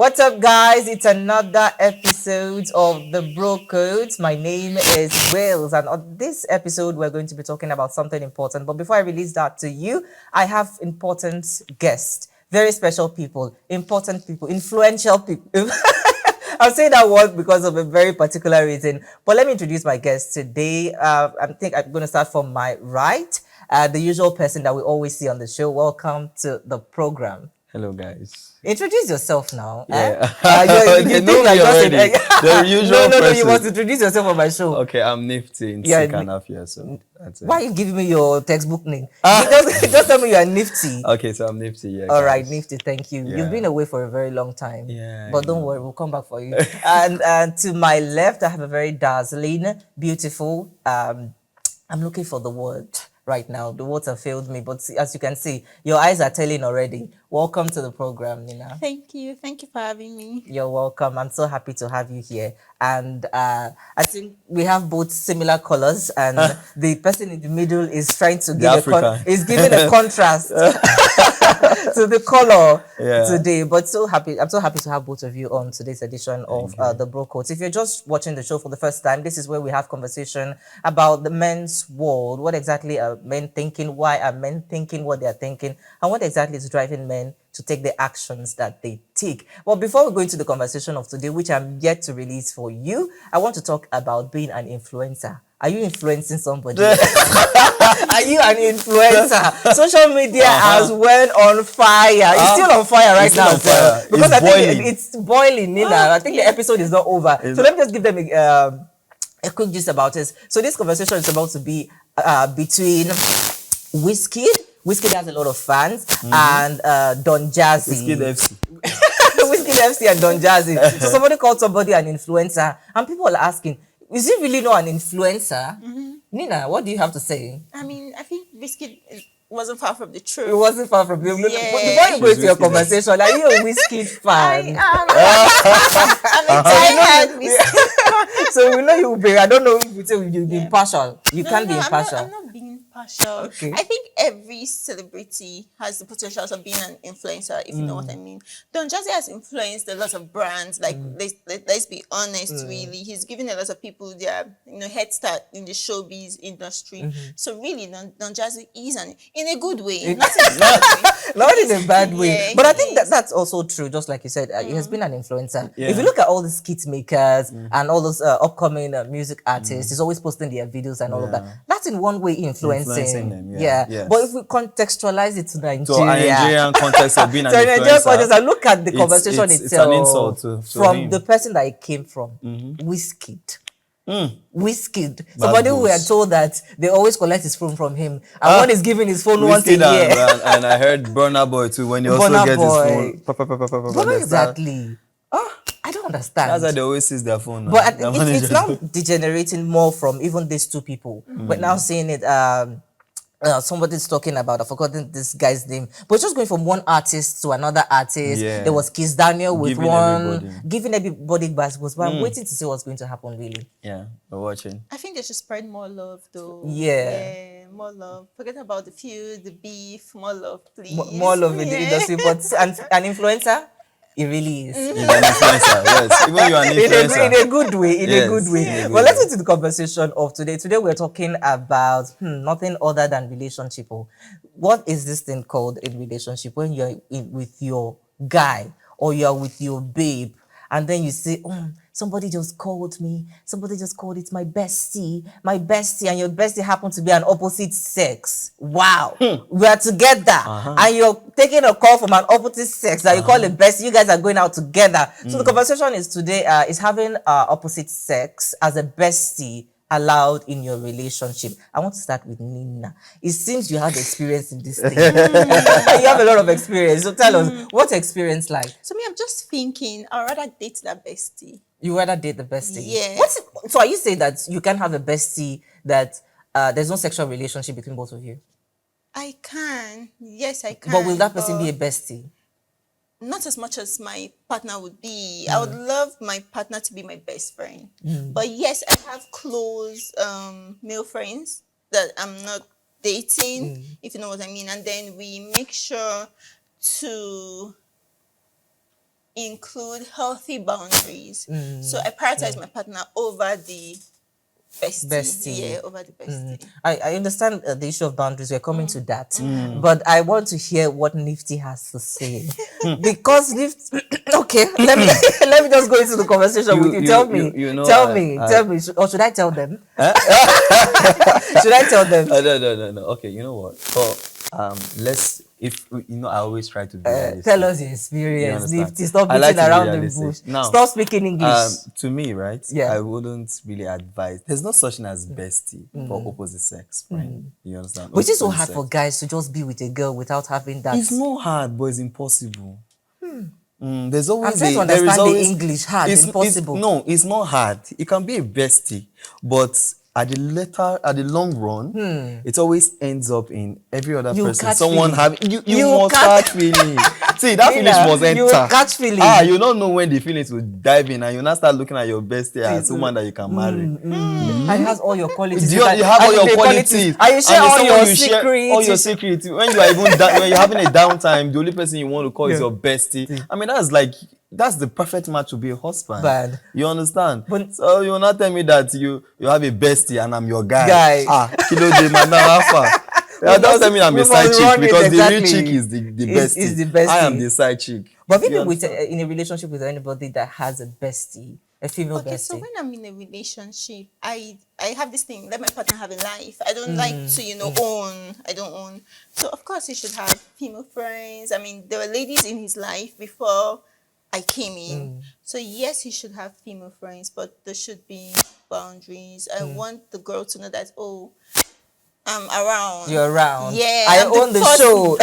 What's up, guys? It's another episode of the Bro Codes. My name is Wills, and on this episode, we're going to be talking about something important. But before I release that to you, I have important guests, very special people, important people, influential people. I'm saying that word because of a very particular reason. But let me introduce my guest today. I think I'm going to start from my right. The usual person that we always see on the show. Welcome to the program. Hello, guys. Introduce yourself now. Yeah. You know me already. The usual no. person. You must introduce yourself on my show. Okay, I'm Nifty in Yeah, 6.5 years, so that's it. Why are you giving me your textbook name? Just tell me you are Nifty. Okay, so I'm Nifty, yeah. All right, guys. Nifty, thank you. Yeah. You've been away for a very long time. Yeah, But don't worry, we'll come back for you. And to my left, I have a very dazzling, beautiful, I'm looking for the word right now. The words have failed me, but as you can see, your eyes are telling already. Welcome to the program, Nina. Thank you for having me. You're welcome. I'm so happy to have you here. And I think we have both similar colors, and the person in the middle is trying to give is giving a contrast to the color today. But I'm so happy to have both of you on today's edition of the Bro Codes. If you're just watching the show for the first time, this is where we have conversation about the men's world. What exactly are men thinking? Why are men thinking what they are thinking? And what exactly is driving men to take the actions that they take? Well, before we go into the conversation of today, which I'm yet to release for you, I want to talk about being an influencer. Are you influencing somebody? Are you an influencer? Social media has went on fire. It's still on fire right now. Because I think it's boiling, Nina. I think the episode is not over. So let me just give them a quick gist about it. So this conversation is about to be between Wizkid. Wizkid has a lot of fans, and Don Jazzy. Wizkid FC. Wizkid FC and Don Jazzy. So somebody called somebody an influencer, and people are asking, is he really not an influencer? Nina, what do you have to say? I mean, I think Biscuit wasn't far from the truth. It wasn't far from you. Yeah. Before you go into your conversation, are you a Wizkid fan? I am. So we know you will be. I don't know if you say you'll be impartial. You can't be impartial. I'm not being partial. Okay. I think every celebrity has the potential of being an influencer, if you know what I mean. Don Jazzy has influenced a lot of brands. Like let's be honest, really, he's given a lot of people their head start in the showbiz industry. So really, Don Jazzy is in a good way, not in a bad way. Not in a bad way. Yeah, But I think that's also true, just like you said. He has been an influencer. Yeah. If you look at all the skit makers and all those upcoming music artists, he's always posting their videos and all of that. That's in one way influencing them. Yes. But if we contextualize it to Nigeria, So a Nigerian context of being an Nigerian context, influencer, and look at the conversation it's itself. an insult to from him. the person that it came from. Wizkid. Wizkid. Somebody who were told that they always collect his phone from him. And one is giving his phone once a year. and I heard Burna Boy too, when he also Burna gets Boy. his phone. What exactly? I don't understand. That's how they always seize their phone. But it's now degenerating more from even these two people. We're now seeing it. Somebody's talking about, I've forgotten this guy's name, but it's just going from one artist to another artist. Yeah. There was Kiss Daniel with Giving everybody basketballs, but I'm waiting to see what's going to happen, really. Yeah, we're watching. I think they should spread more love, though. Yeah. More love. Forget about the feud, the beef. More love, please. More love in the industry, but an influencer, it really is. He's an influencer, yes. Even you're an influencer. In a good way, in a good way. Well, let's get to the conversation of today. Today we're talking about nothing other than relationship. What is this thing called in relationship? When you're with your guy or you're with your babe, and then you say, somebody just called me. Somebody just called it my bestie, and your bestie happened to be an opposite sex. Wow. We are together, and you're taking a call from an opposite sex that you call a bestie. You guys are going out together. So the conversation is today is having opposite sex as a bestie allowed in your relationship. I want to start with Nina. It seems you have experience in this thing. You have a lot of experience. So tell us, what's experience like? So me, I'm just thinking, I'd rather date that bestie. You rather date the bestie? Yeah. So are you saying that you can have a bestie that there's no sexual relationship between both of you? I can. Yes, I can. But will that person be a bestie? Not as much as my partner would be. I would love my partner to be my best friend. But yes, I have close male friends that I'm not dating, if you know what I mean. And then we make sure to include healthy boundaries. So I prioritize my partner over the bestie. Yeah, over the bestie. I understand the issue of boundaries. We're coming to that, but I want to hear what Nifty has to say because Nifty. Okay, let me let me just go into the conversation with you. Tell me, tell me, or should I tell them? Should I tell them? No. Okay, you know what? Let's. If I always try to be realistic. Tell us your experience, You Nifty. Stop I beating like to be around the realistic. bush. Now, Stop speaking English. To me, right? Yeah. I wouldn't really advise. There's no such thing as bestie for opposite sex, friend. You understand? But it's so Opposite hard sex. for guys to just be with a girl without having that. It's not hard, but it's impossible. There's always I'm trying to there is understand always the English. Hard, impossible. No, it's not hard. It can be a bestie, but at the long run, it always ends up in every other You person. catch Someone feeling. having you You must catch feeling. See, that feeling must enter. You catch feeling. You don't know when the feelings will dive in, and you now start looking at your bestie as someone that you can marry. And it has all your qualities. You have all your qualities, and you share all your secrets. Share all your secrets. When you are even when you're having a downtime, the only person you want to call is your bestie. I mean, that's the perfect match to be a husband. Bad. You understand? But so you're not telling me that you have a bestie and I'm your guy. Kilo de alpha. That doesn't mean I'm a side chick because the real chick is the bestie. Is the bestie. I am the side chick. But maybe in a relationship with anybody that has a bestie, a female bestie. So when I'm in a relationship, I have this thing, let my partner have a life. I don't like to, own. I don't own. So of course he should have female friends. I mean, there were ladies in his life before I came in. So yes, he should have female friends, but there should be boundaries. I want the girl to know that, I'm around. You're around. Yeah. I own the show.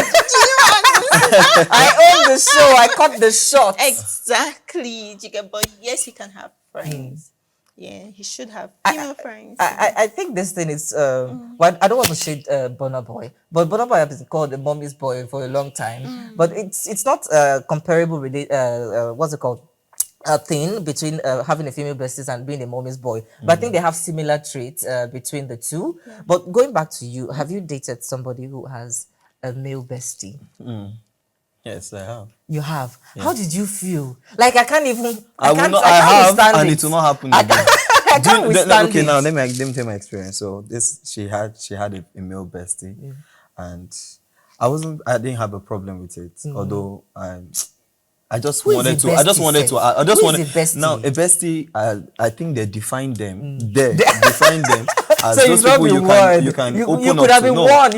I own the show. I cut the shot. Exactly. But yes, he can have friends. Yeah, he should have female friends. I think this thing is well, I don't want to shade Burna Boy, but Burna Boy has been called the mommy's boy for a long time. But it's not comparable with what's it called? A thing between having a female bestie and being a mommy's boy. But I think they have similar traits between the two. Yeah. But going back to you, have you dated somebody who has a male bestie? Yes, I have. You have. Yeah. How did you feel? Like I can't even. I have, and it will not happen again. I can't withstand okay, it. now let me tell my experience. So she had a male bestie, and I didn't have a problem with it. Although I just wanted to. Now a bestie. I think they define them. They define them as so those people you can open up to. No, I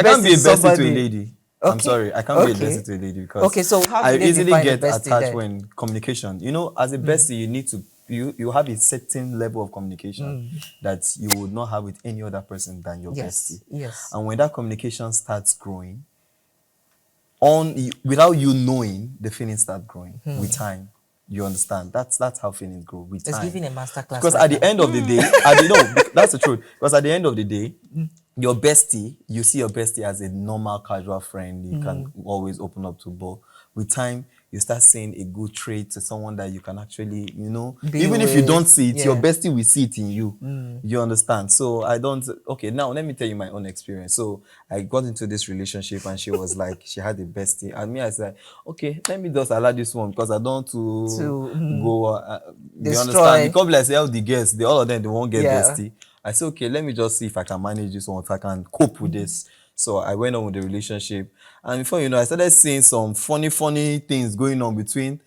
can't be a bestie to a lady. Okay. I'm sorry, I can't be a bestie to a lady because so how I easily get attached then? when communication. As a bestie, you need to you have a certain level of communication that you would not have with any other person than your bestie. Yes. And when that communication starts growing, without you knowing, the feelings start growing with time. You understand? That's how feelings grow with time. It's giving a masterclass. Because at the end of the day, that's the truth. Because at the end of the day, your bestie, you see your bestie as a normal, casual friend. You can always open up to, but with time, you start seeing a good trait to someone that you can actually, even if you don't see it, your bestie will see it in you. You understand? So okay, now let me tell you my own experience. So I got into this relationship and she was like, she had a bestie. And me, I said, okay, let me just allow this one because I don't want to go, you understand? Because like, say, the girls, all of them, they won't get bestie. I said, okay, let me just see if I can manage this one, if I can cope with this. So I went on with the relationship. And before I started seeing some funny things going on between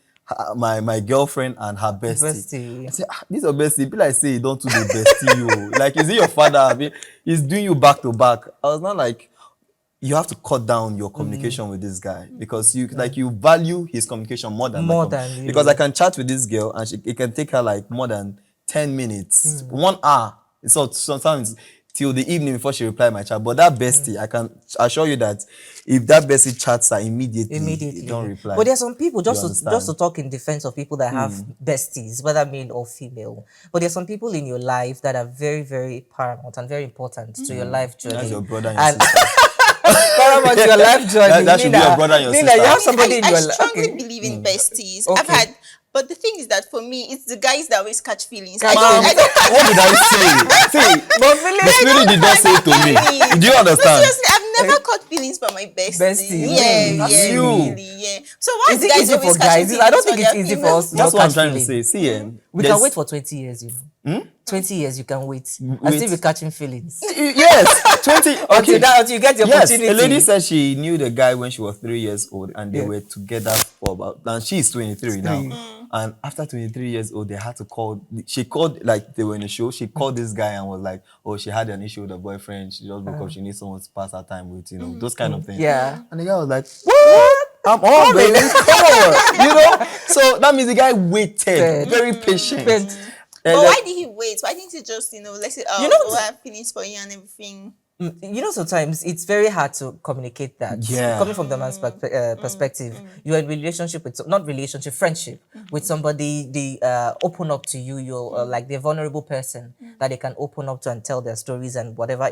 my girlfriend and her bestie. I said, this is your bestie. People like say you don't do the bestie, you. Like, is it your father? He's doing you back to back. I was not like, you have to cut down your communication with this guy because you value his communication more than you. Because I can chat with this girl and it can take her like more than 10 minutes, 1 hour. So sometimes till the evening before she reply my chat. But that bestie, I can assure you that if that bestie chats her immediately don't reply. But there's some people, just to talk in defense of people that have besties, whether male or female. But there's some people in your life that are very, very paramount and very important to your life journey. That's your brother and your sister. Paramount to your life journey. That should be your brother and your sister. You have somebody in your life. I strongly believe in besties. I've had But the thing is that for me, it's the guys that always catch feelings. Catch I don't What did I say? See, But feelings, the spirit did not say it to me. Do you No, understand? seriously, I've never caught feelings for my bestie. Bestie, Yeah, really? yeah, You. really, yeah. So why is do it guys easy always for catch guys? I don't think it's their easy for females? us. to That's not what I'm catch trying to feelings. say. See, We can wait for 20 years, you know. 20 years you can wait. And Wait. still be catching feelings. Yes, 20. Okay. Until you get the Yes, opportunity. a lady said she knew the guy when she was 3 years old, and they Yeah. were together for about. And she's 23 now. Three. And after 23 years old, they had to call. She called, like they were in a show. She called this guy and was like, "Oh, she had an issue with her boyfriend. She just broke up. She needs someone to pass her time with. You know, those kind of things." Yeah. And the guy was like, "What? I'm on, baby. Come on." You know. So that means the guy waited, very patient. But But why did he wait? Why didn't he just, let it out? You know, Oh, I have feelings for you and everything. you know, sometimes it's very hard to communicate that. Yeah. Coming from the man's perspective, you're in relationship with, not relationship, friendship with somebody, they open up to you, you're like the vulnerable person that they can open up to and tell their stories and whatever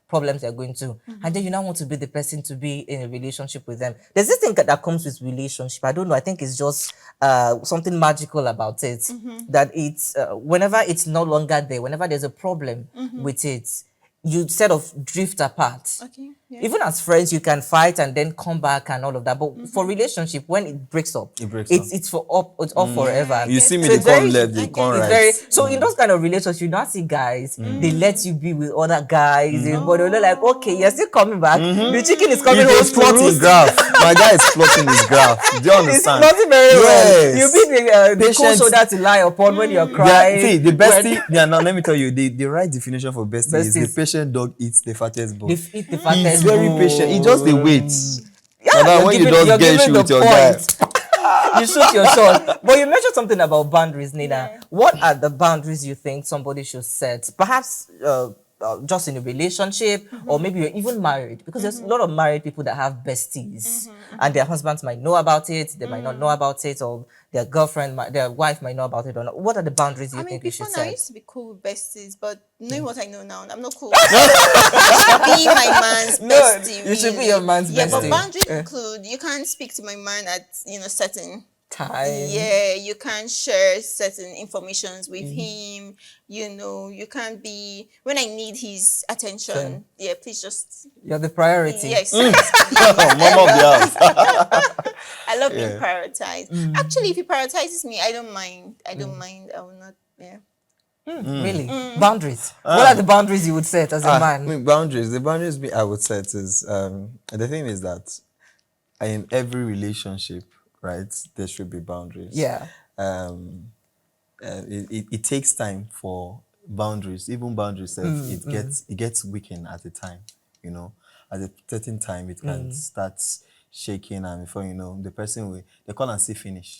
problems they're going through. And then you now want to be the person to be in a relationship with them. There's this thing that comes with relationship. I don't know. I think it's just something magical about it. That it's whenever it's no longer there, whenever there's a problem with it, you sort of drift apart. Okay. Yeah. Even as friends, you can fight and then come back and all of that. But for relationship, when it breaks up, it's off forever. You see me, So they it's very- come left, they it's come very- right. so in those kind of relationships, you not see guys, they let you be with other guys, but they're like, okay, you're still coming back. The chicken is coming home He's to plotting his roost. graph. My guy is plotting his graph. Do you It's understand? plotting very well. Yes. You be the cool Patient. shoulder to lie upon when you're crying. See, the when- bestie. Yeah, now let me tell you, the right definition for bestie is the Besties. patient dog eats the fattest bone. They eat the fattest He's very bone. patient. He just the waits. Yeah, And then you're when you giving- just you're get giving issue the with your guy. point. You shoot your shot. But you mentioned something about boundaries, Nina. What are the boundaries you think somebody should set? Perhaps just in a relationship, or maybe you're even married, because there's a lot of married people that have besties, and their husbands might know about it, they might not know about it, or their girlfriend, their wife might know about it or not. What are the boundaries you think you Before should now, I set? used to be cool with besties, but knowing what I know now, I'm not cool. I should be my man's No, bestie. you should be really. your man's Yeah, bestie. but boundaries include you can't speak to my man at certain Time. Yeah, you can't share certain informations with him. You can't be when I need his attention. Sure. Yeah, please just You're the priority. yes. Mama of the house. I love being prioritized. Actually, if he prioritizes me, I don't mind. I will not. Yeah. Really? Boundaries. What are the boundaries you would set as a man? I mean, boundaries. The boundaries I would set is the thing is that in every relationship, right, there should be boundaries. Yeah. It takes time for boundaries. Even boundaries, it gets weakened at a time. At a certain time, it can start shaking, and before you know, the person will they call and see finish.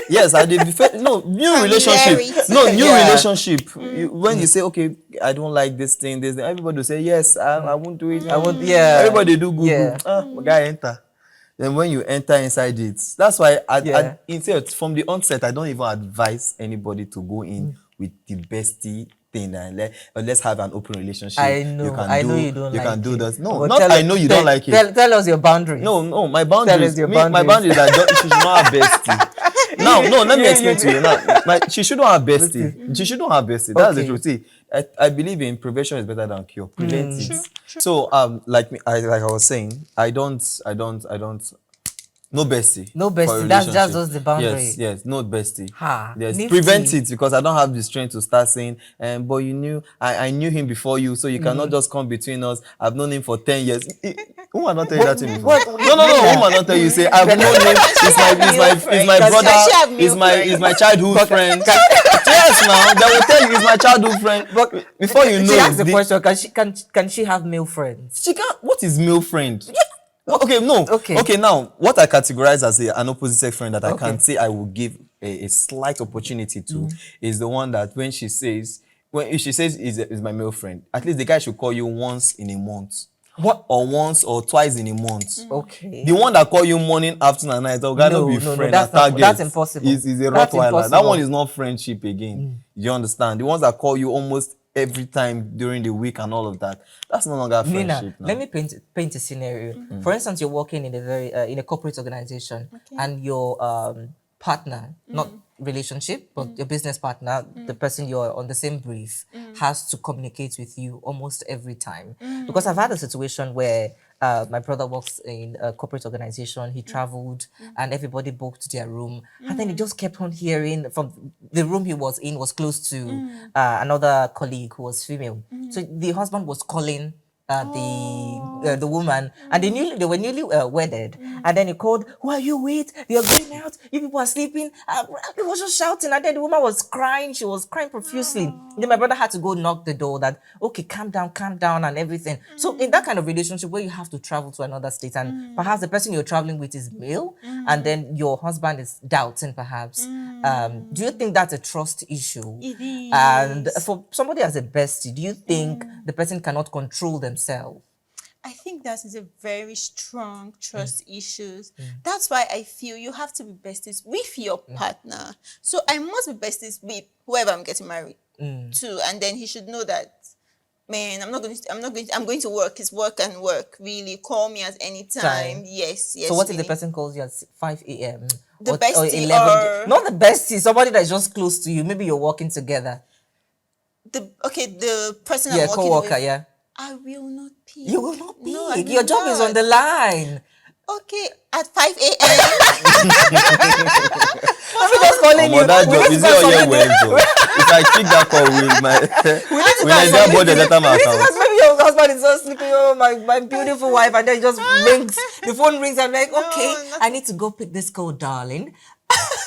Yes, I did. New relationship. No, new Yeah. relationship. When you say, okay, I don't like this thing, everybody will say, yes, I won't do it. I won't. Yeah. Everybody do good. Yeah. Good. Guy enter. Then when you enter inside it, that's why instead from the onset, I don't even advise anybody to go in with the bestie thing and let's have an open relationship. I know. I know you don't You like can do it. that. No, But not I know you don't like it. Tell us your boundaries. No, my boundaries. us your My boundaries. boundaries are she should not have bestie. Now, no, let me explain to you. Now, she shouldn't have bestie. She shouldn't have bestie. That's the Okay. truth. See, I believe in prevention is better than cure. Prevent it. True. So, like I was saying, I don't. No bestie. No for a bestie. That's relationship. just the boundary. Yes, no bestie. Yes, nifty. prevent it because I don't have the strength to start saying, but you knew, I knew him before you, so you cannot just come between us. I've known him for 10 years. Who will not tell you that thing before? No. Who will not tell you? Say, I've known him. He's my brother. He's my childhood friend. Yes, now they will tell you he's my childhood friend. But before you know, She asked the question, can she have male friends? she can't. What is male friend? Okay, no. Okay, now, what I categorize as an opposite sex friend that I can say I will give a slight opportunity to is the one that if she says is my male friend, at least the guy should call you once in a month. What? Or once or twice in a month. Okay. The one that call you morning, afternoon, and night, oh, God, No, be no, friend. that's impossible. Is a That's Rottweiler. That impossible. one is not friendship again. You understand? The ones that call you almost every time during the week and all of that, that's no longer friendship. Nina, now. let me paint a scenario. For instance, you're working in a corporate organization, and your partner, not relationship, but your business partner, the person you're on the same brief, has to communicate with you almost every time. Because I've had a situation where my brother works in a corporate organization. He traveled and everybody booked their room. And then he just kept on hearing from the room he was in was close to another colleague who was female. So the husband was calling the woman, and they were newly wedded, and then he called, "Who are you with? You're going out, you people are sleeping." He was just shouting, and then the woman was crying. She was crying profusely. Then my brother had to go knock the door that, "Okay, calm down and everything." So in that kind of relationship where you have to travel to another state, and perhaps the person you're traveling with is male, and then your husband is doubting perhaps, do you think that's a trust issue? It is. And for somebody as a bestie, do you think the person cannot control themselves? I think that is a very strong trust issues. That's why I feel you have to be besties with your partner. So I must be besties with whoever I'm getting married to, and then he should know that, man, I'm going to work. It's work and work. Really, call me at any time. Yes. So what if really. the person calls you at 5 a.m.? The or bestie 11? or Not the bestie, somebody that's just close to you. Maybe you're working together. the person Yeah, I'm working co-worker, with. yeah. I will not pick. You will not No, I pick. will Your job is not. on the line. Okay, at 5 a.m. I'm just calling you. That We job need is to it go on your something. web job? If I pick that call with my with Guys, Nigeria budget that my because account. maybe your husband is just sleeping, oh my beautiful wife, and then it just rings. The phone rings. I'm like, okay, I need to go pick this call, darling.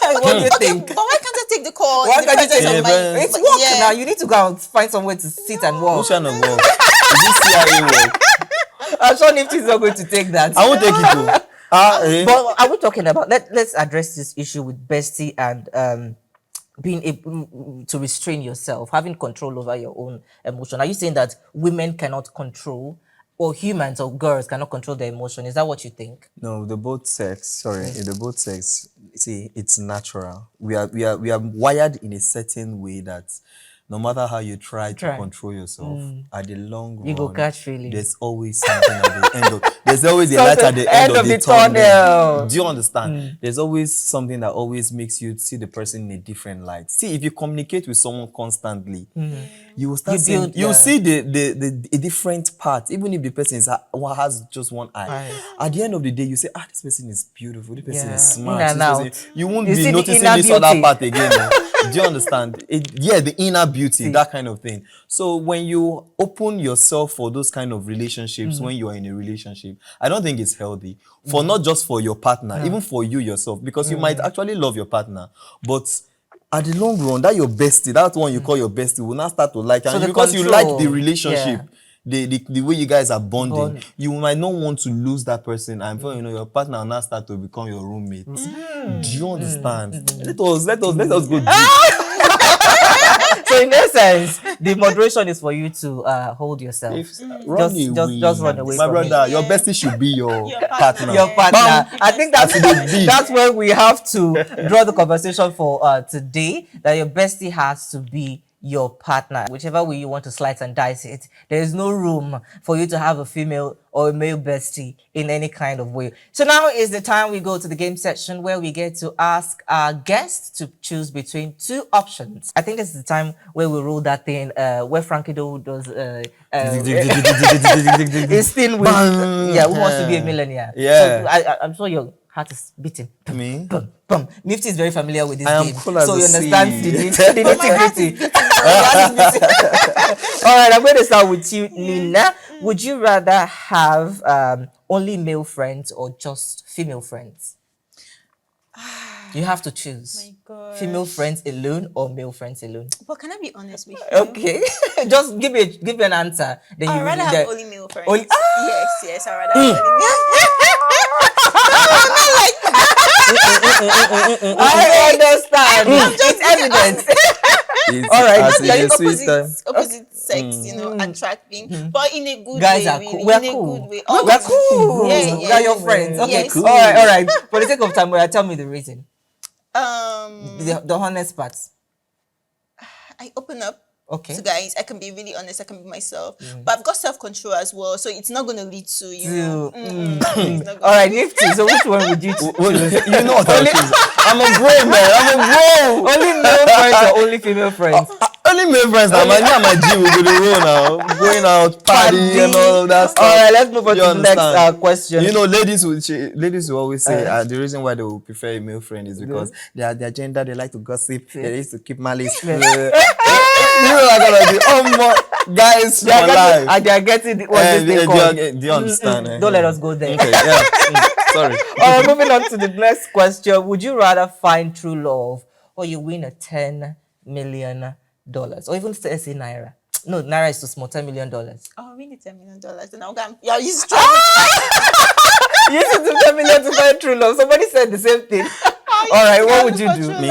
What do you think? But why can't I take the call? Why in the can't you presence take of it? It's but work yeah. now. You need to go and find somewhere to sit and What work. kind of work? Is this CIA work? I'm sure Nifty is not going to take that. I won't take it too. But are we talking about let's address this issue with bestie and being able to restrain yourself, having control over your own emotion? Are you saying that women cannot control, or humans or girls cannot control their emotion? Is that what you think? No, the both sex. Sorry, in the both sex. See, it's natural. We are wired in a certain way that no matter how you try to control yourself, at the long run, You go catch feelings. there's always something at the end of. There's always a light at the end of the tunnel. Do you understand? There's always something that always makes you see the person in a different light. See, if you communicate with someone constantly, you will start seeing. You'll see the a different part, even if the person has just one eye. At the end of the day, you say, this person is beautiful. This person is smart. In and out. You won't You see be the noticing inner this other beauty. part again. Do you understand? The inner beauty, that kind of thing. So when you open yourself for those kind of relationships, when you are in a relationship, I don't think it's healthy. For not just for your partner, even for you yourself, because you might actually love your partner, but at the long run, that your bestie, that one you call your bestie, will not start to like, and the because you control, like the relationship. yeah. The way you guys are bonding, you might not want to lose that person, and before you know, your partner will now start to become your roommate. Do you understand? Let us go deep. So in essence, the moderation is for you to hold yourself. Just run away My from brother, it. your bestie should be your partner. Your partner. I think Absolutely. that's where we have to draw the conversation for today. That your bestie has to be your partner. Whichever way you want to slice and dice it, there is no room for you to have a female or a male bestie in any kind of way. So now is the time we go to the game section where we get to ask our guests to choose between two options. I think this is the time where we roll that thing where Frankie Do does his thing with who wants to be a millionaire. Yeah. So I'm sure your heart is beating. Me? Boom, boom. Nifty is very familiar with this I am game, cool as so a you understand sea. the nitty-gritty. All right, I'm going to start with you, Nina. Would you rather have only male friends or just female friends? You have to choose. My God. Female friends alone or male friends alone? But can I be honest with you? Okay, just give me an answer. Then I'd you rather really have only male friends. Only- Yes, I'd rather have only male. I understand. It's evident. All right, As yeah, in a sweet time. Opposite sex, attracting, but in a good Guys way. are Really, cool. We're in cool. a good way. We're cool. Yeah, We are your friends. Okay, Yes, cool. All right. For the sake of time, tell me the reason. The honest part. I open up Okay. to guys. I can be really honest. I can be myself, but I've got self-control as well. So it's not going to lead to it's not All right, Nifty. So which one would you choose? You know what I choose. I'm a bro, man. I'm a bro. Only male friends or only female friends? Only male friends now. Me and my G will go to roll now. Going out, party and all of that stuff. All right, let's move on You to the next understand? question. You know, ladies will always say the reason why they will prefer a male friend is because their gender, they like to gossip, they used to keep malice. You know what I'm gonna do? Guys, for life. And they are getting what this thing called. Do you understand? Don't let us go there. Okay, yeah. Sorry. All right, moving on to the next question. Would you rather find true love or you win a $10 million? Or even say Naira? No, Naira is too small, $10 million. Oh, we need $10 million. And now you're used to You used to $10 million to find true love. Somebody said the same thing. All right, what would you do? Me?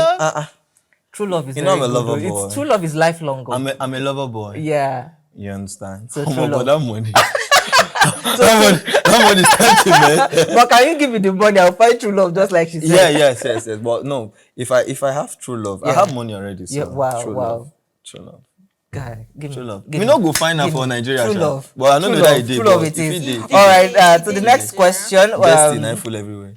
True love is You know I'm a very lover good. boy. True love is lifelong. I'm a lover boy. Yeah. You understand? So Oh true my love. God, that money. that money is tempting, man. But can you give me the money? I'll find true love just like she said. Yeah, yes. But no, if I have true love, I Yeah. have money already. So Yeah, wow, true wow. love. True love. God, give me True love. give We me- not go find out give for me Nigeria. True sha. love. But I don't True know that love. it did. True love but it if is. did, All right, to the next question. Bestie, night full everywhere.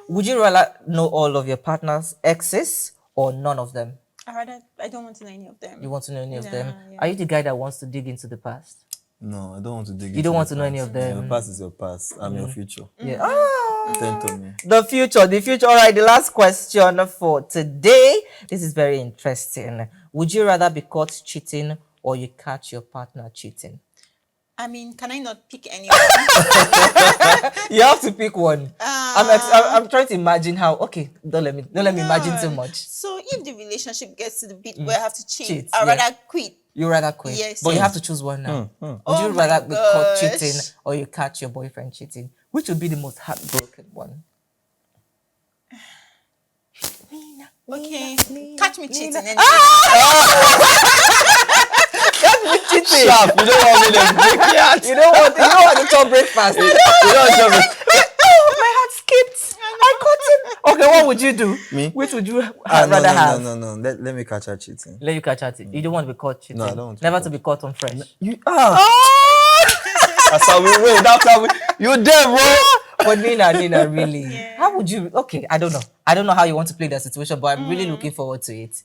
Would you rather know all of your partner's exes or none of them? I don't want to know any of them. You want to know any of them? Yeah. Are you the guy that wants to dig into the past? No, I don't want to dig. You don't into want the to know any past. of them? Your past is your past. I'm your future. Yeah. Ah, Tend to me. the future. All right, the last question for today. This is very interesting. Would you rather be caught cheating or you catch your partner cheating? I mean, can I not pick anyone? You have to pick one. I'm trying to imagine how. Okay, don't let me imagine too much. So if the relationship gets to the bit where I have to cheat, I'd rather quit. You rather quit. Yes. But you have to choose one now. Would Oh you my rather be caught gosh. cheating or you catch your boyfriend cheating? Which would be the most heartbroken one? Okay, catch me cheating. Anyway. Cheating. Sharp, you don't want me to break your heart. You don't want to turn breakfast. You don't show me. Oh, my heart skipped. I caught him. Okay, what would you do? Me? Which would you No, rather have? No. Let me catch her cheating. Let you catch her. You don't want to be caught cheating. No, I don't want to Never be to be caught on fresh. That's how we roll. That's how we. You dead, bro. But Nina, really, how would you? Okay, I don't know. I don't know how you want to play that situation, but I'm really looking forward to it.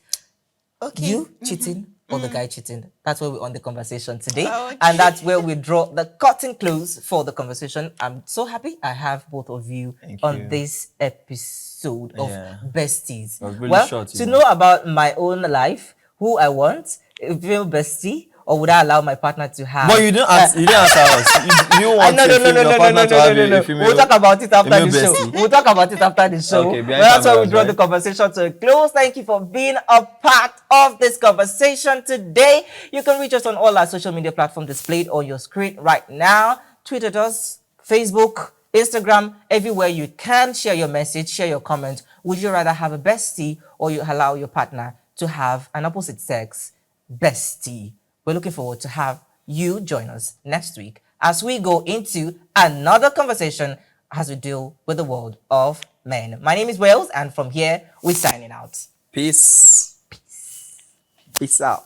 Okay. You cheating or the guy cheating? That's where we're on the conversation today. Okay. And that's where we draw the curtain close for the conversation. I'm so happy I have both of you Thank on you. this episode of Yeah. Besties. It was really Well, short, to you know about my own life, who I want, a female bestie, or would I allow my partner to have? But you didn't answer us. You want your partner to have a female. We'll talk about it after the female show. bestie. We'll talk about it after the show. Okay, behind Well, that's why we cameras, draw right? the conversation to a close. Thank you for being a part of this conversation today. You can reach us on all our social media platforms displayed on your screen right now. Tweet at us, Facebook, Instagram, everywhere you can. Share your message, share your comment. Would you rather have a bestie or you allow your partner to have an opposite sex bestie? We're looking forward to have you join us next week as we go into another conversation as we deal with the world of men. My name is Wales, and from here, we're signing out. Peace. Peace out.